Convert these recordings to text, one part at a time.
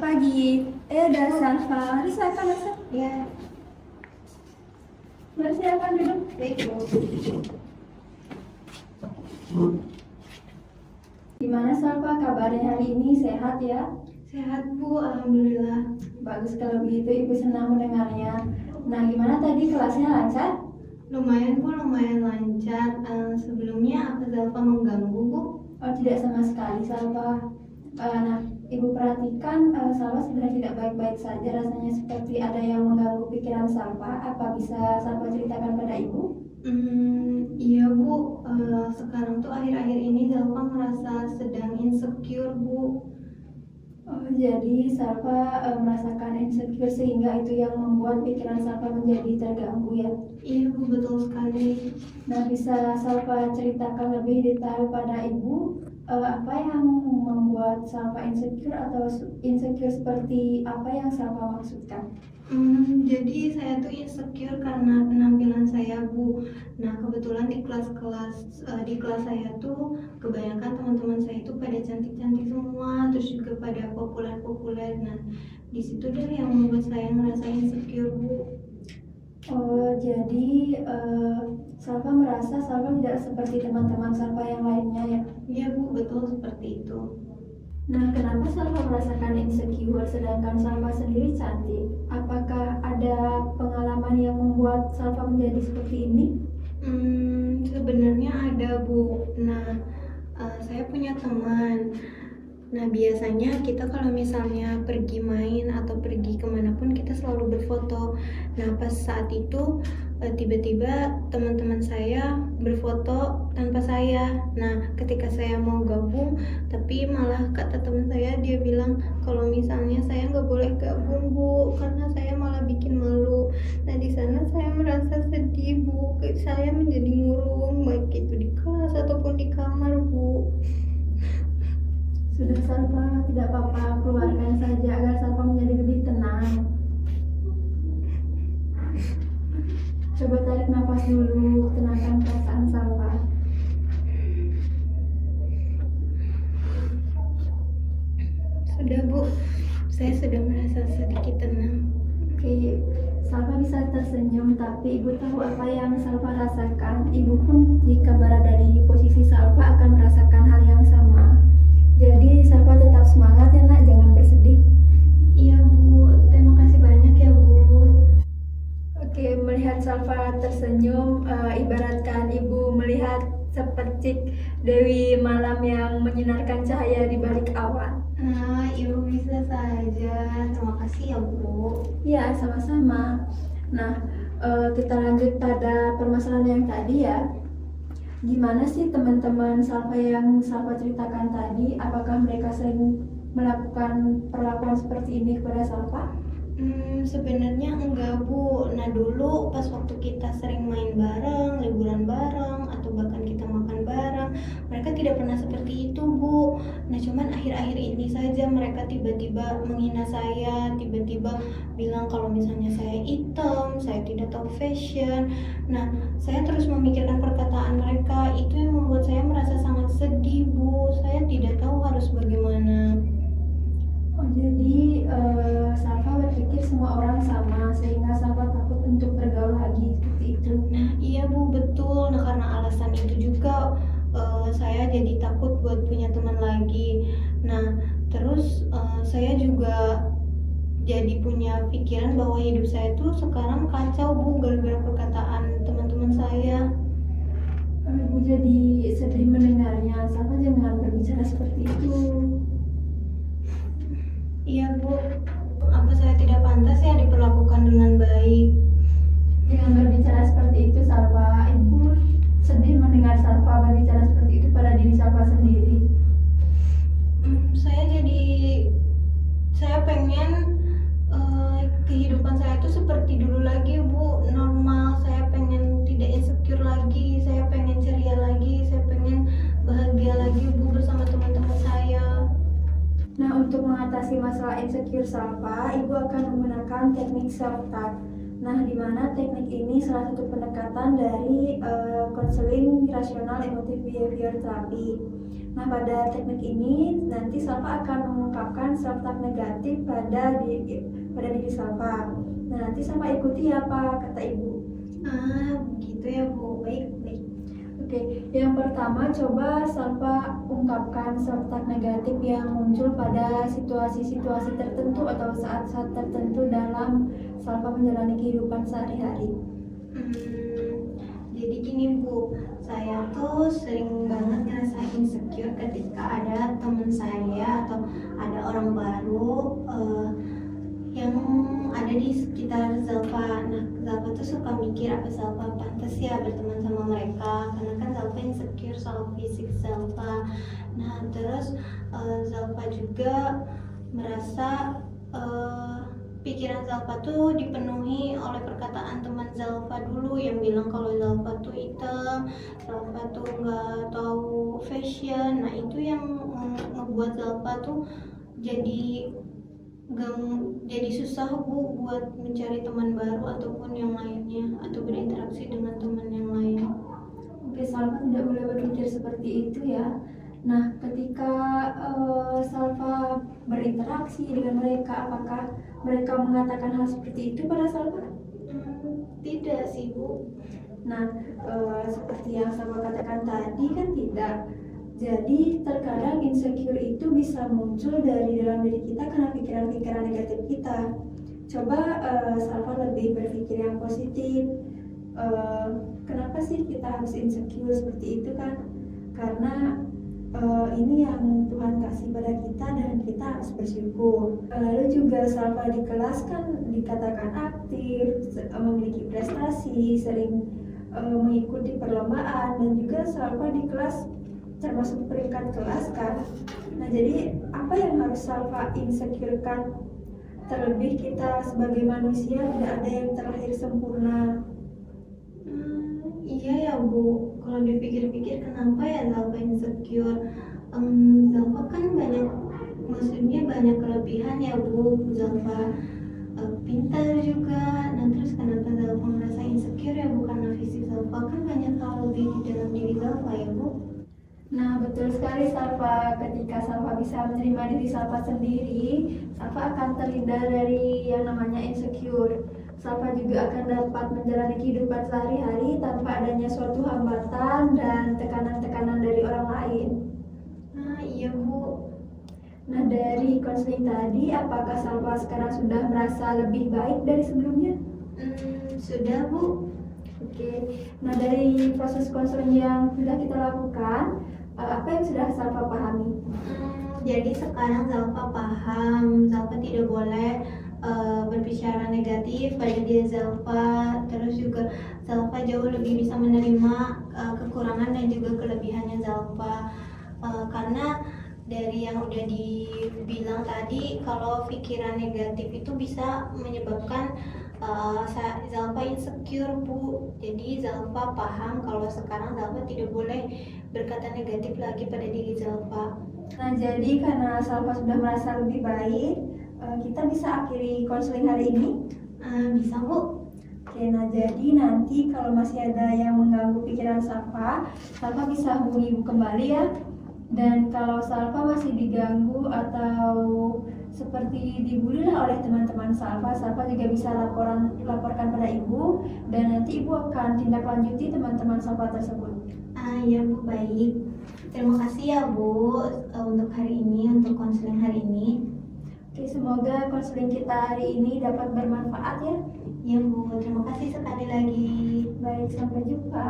pagi. Udah Salva. Mari silakan masuk. Ya, Mari silakan duduk. baik Bu. Gimana Salva kabarnya hari ini? Sehat ya? Sehat Bu, alhamdulillah. Bagus kalau begitu, Ibu senang mendengarnya. Nah, gimana tadi kelasnya lancar? Lumayan Bu, lumayan lancar. Sebelumnya apa Zalfa mengganggu Bu? Oh, tidak sama sekali Salva. Nah, Ibu perhatikan Salva sebenarnya tidak baik-baik saja. Rasanya seperti ada yang mengganggu pikiran Salva. Apa bisa Salva ceritakan pada Ibu? Iya Bu, sekarang tuh akhir-akhir ini Zalfa merasa sedang insecure Bu. Oh, jadi Salva merasakan insecure sehingga itu yang membuat pikiran Salva menjadi terganggu ya. Iya Bu, betul sekali. Nah, bisa Salva ceritakan lebih detail pada Ibu apa yang membuat Salva insecure atau insecure seperti apa yang Salva maksudkan? Jadi saya tuh insecure karena penampilan saya Bu. Nah kebetulan di kelas saya tuh kebanyakan teman-teman saya itu pada cantik-cantik semua, terus juga pada populer-populer. Nah di situ deh yang membuat saya ngerasa insecure Bu. Oh, jadi Salva merasa Salva tidak seperti teman-teman Salva yang lainnya ya? Iya Bu, betul seperti itu. Nah, kenapa Salva merasakan insecure sedangkan Salva sendiri cantik? Apakah ada pengalaman yang membuat Salva menjadi seperti ini? Sebenarnya ada Bu. Nah, saya punya teman. Nah, biasanya kita kalau misalnya pergi main atau pergi kemanapun kita selalu berfoto. Nah, pas saat itu tiba-tiba teman-teman saya berfoto tanpa saya. Nah, ketika saya mau gabung, tapi malah kata teman saya, dia bilang kalau misalnya saya nggak boleh gabung Bu, karena saya malah bikin malu. Nah, di sana saya merasa sedih Bu, saya menjadi murung baik itu di kelas ataupun di kamar Bu. Sudah Salva, tidak apa-apa, keluarkan saja agar Salva menjadi lebih tenang. Coba tarik nafas dulu, tenangkan perasaan Salva. Sudah Bu, saya sudah merasa sedikit tenang. Oke, Salva bisa tersenyum, tapi Ibu tahu apa yang Salva rasakan. Ibu pun jika berada di posisi Salva akan merasakan hal yang sama. Jadi Salva tetap semangat ya nak, jangan bersedih. Iya Bu, terima kasih banyak ya Bu. Oke, melihat Salva tersenyum, ibaratkan Ibu melihat sepercik Dewi malam yang menyinarkan cahaya di balik awan. Nah, Ibu bisa saja. Terima kasih ya Bu. Ya, sama-sama. Nah, kita lanjut pada permasalahan yang tadi ya. Gimana sih teman-teman Salva yang Salva ceritakan tadi? Apakah mereka sering melakukan perlakuan seperti ini kepada Salva? Sebenarnya enggak Bu. Nah dulu pas waktu kita sering main bareng, liburan bareng, atau bahkan kita makan bareng, mereka tidak pernah seperti itu Bu. Nah cuman akhir-akhir ini saja mereka tiba-tiba menghina saya, tiba-tiba bilang kalau misalnya saya hitam, saya tidak tahu fashion. Nah saya terus memikirkan perkataan mereka, itu yang membuat saya merasa sangat sedih Bu. Saya tidak tahu harus bagaimana. Oh, jadi Salva berpikir semua orang sama sehingga Salva takut untuk bergaul lagi seperti itu. Nah iya Bu, betul. Nah karena alasan itu juga saya jadi takut buat punya teman lagi. Nah terus saya juga jadi punya pikiran bahwa hidup saya tuh sekarang kacau Bu, gara-gara perkataan teman-teman saya. Ibu jadi sedih mendengarnya. Salva jangan berbicara seperti itu. Iya Bu, apa saya tidak pantas ya diperlakukan dengan baik? Jangan berbicara seperti itu Salva. Ibu sedih mendengar Salva berbicara seperti itu pada diri Salva sendiri. Saya pengen kehidupan saya tuh seperti dulu lagi Bu, normal. Saya pengen tidak insecure lagi, saya pengen ceria lagi, saya pengen bahagia lagi Bu bersama teman-teman saya. Nah, untuk mengatasi masalah insecure Salva, Ibu akan menggunakan teknik self-talk. Nah, di mana teknik ini salah satu pendekatan dari konseling rasional emotif behavior therapy. Nah, pada teknik ini nanti Salva akan mengungkapkan self-talk negatif pada diri Salva. Nah, nanti Salva ikuti apa kata Ibu. Begitu ya Bu. Baik, baik. Oke, yang pertama coba Salva ungkapkan self-talk negatif yang muncul pada situasi-situasi tertentu atau saat-saat tertentu dalam Salva menjalani kehidupan sehari-hari. Jadi gini Bu, saya tuh sering banget ngerasa insecure ketika ada teman saya atau ada orang baru yang ada di sekitar Zalfa. Nah, Zalfa tuh suka mikir apa Zalfa pantas ya berteman sama mereka, karena kan Zalfa insecure soal fisik Zalfa. Nah, terus Zalfa juga merasa pikiran Zalfa tuh dipenuhi oleh perkataan teman Zalfa dulu yang bilang kalau Zalfa tuh hitam, Zalfa tuh nggak tahu fashion. Nah, itu yang ngebuat Zalfa tuh jadi susah Bu buat mencari teman baru ataupun yang lainnya, atau berinteraksi dengan teman yang lain. Oke, Salva tidak boleh berpikir seperti itu ya. Nah, ketika Salva berinteraksi dengan mereka, apakah mereka mengatakan hal seperti itu pada Salva? Tidak sih Bu. Nah, seperti yang Salva katakan tadi kan tidak. Jadi terkadang insecure itu bisa muncul dari dalam diri kita karena pikiran-pikiran negatif kita. Coba Salva lebih berpikir yang positif. Kenapa sih kita harus insecure seperti itu kan? Karena ini yang Tuhan kasih pada kita dan kita harus bersyukur. Lalu juga Salva di kelas kan dikatakan aktif, memiliki prestasi, sering mengikuti perlombaan, dan juga Salva di kelas termasuk peringkat kelas kan. Nah, jadi apa yang harus Salva insecurekan? Terlebih kita sebagai manusia tidak ada yang terlahir sempurna. Iya ya Bu, kalau dipikir-pikir kenapa ya Zalfa insecure? Zalfa kan maksudnya banyak kelebihan ya Bu. Zalfa pintar juga. Nah, terus kenapa Zalfa merasa insecure ya Bu? Karena fisik Zalfa kan banyak hal lebih di dalam diri Zalfa ya Bu. Nah, betul sekali Salva. Ketika Salva bisa menerima diri Salva sendiri, Salva akan terhindar dari yang namanya insecure. Salva juga akan dapat menjalani kehidupan sehari-hari tanpa adanya suatu hambatan dan tekanan-tekanan dari orang lain. Iya Bu. Nah, dari konseling tadi, apakah Salva sekarang sudah merasa lebih baik dari sebelumnya? Sudah Bu. Oke. Nah, dari proses konseling yang sudah kita lakukan, apa yang sudah Salva pahami? Jadi sekarang Zalfa paham, Zalfa tidak boleh berbicara negatif pada diri Zalfa. Terus juga Zalfa jauh lebih bisa menerima kekurangan dan juga kelebihannya Zalfa, karena dari yang udah dibilang tadi, kalau pikiran negatif itu bisa menyebabkan Zalfa insecure Bu. Jadi Zalfa paham kalau sekarang Zalfa tidak boleh berkata negatif lagi pada diri Zalfa. Nah, jadi karena Salva sudah merasa lebih baik, kita bisa akhiri konseling hari ini? Bisa Bu. Oke, nah jadi nanti kalau masih ada yang mengganggu pikiran Salva, Salva bisa hubungi Ibu kembali ya. Dan kalau Salva masih diganggu atau seperti dibully oleh teman-teman Salva, Salva juga bisa laporkan pada Ibu, dan nanti Ibu akan tindak lanjuti teman-teman Salva tersebut. Ya Bu, baik. Terima kasih ya Bu untuk hari ini, untuk konseling hari ini. Oke, semoga konseling kita hari ini dapat bermanfaat ya. Ya Bu, terima kasih sekali lagi. Baik, sampai jumpa.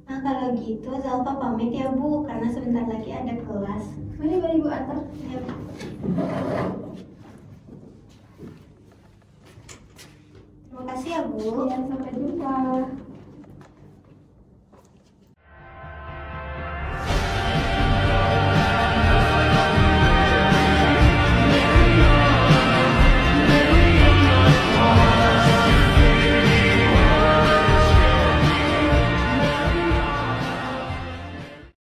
Nah, kalau gitu Zalfa pamit ya Bu, karena sebentar lagi ada kelas. Mari Bu antar. Ya Bu. Terima kasih ya Bu. Ya, sampai jumpa.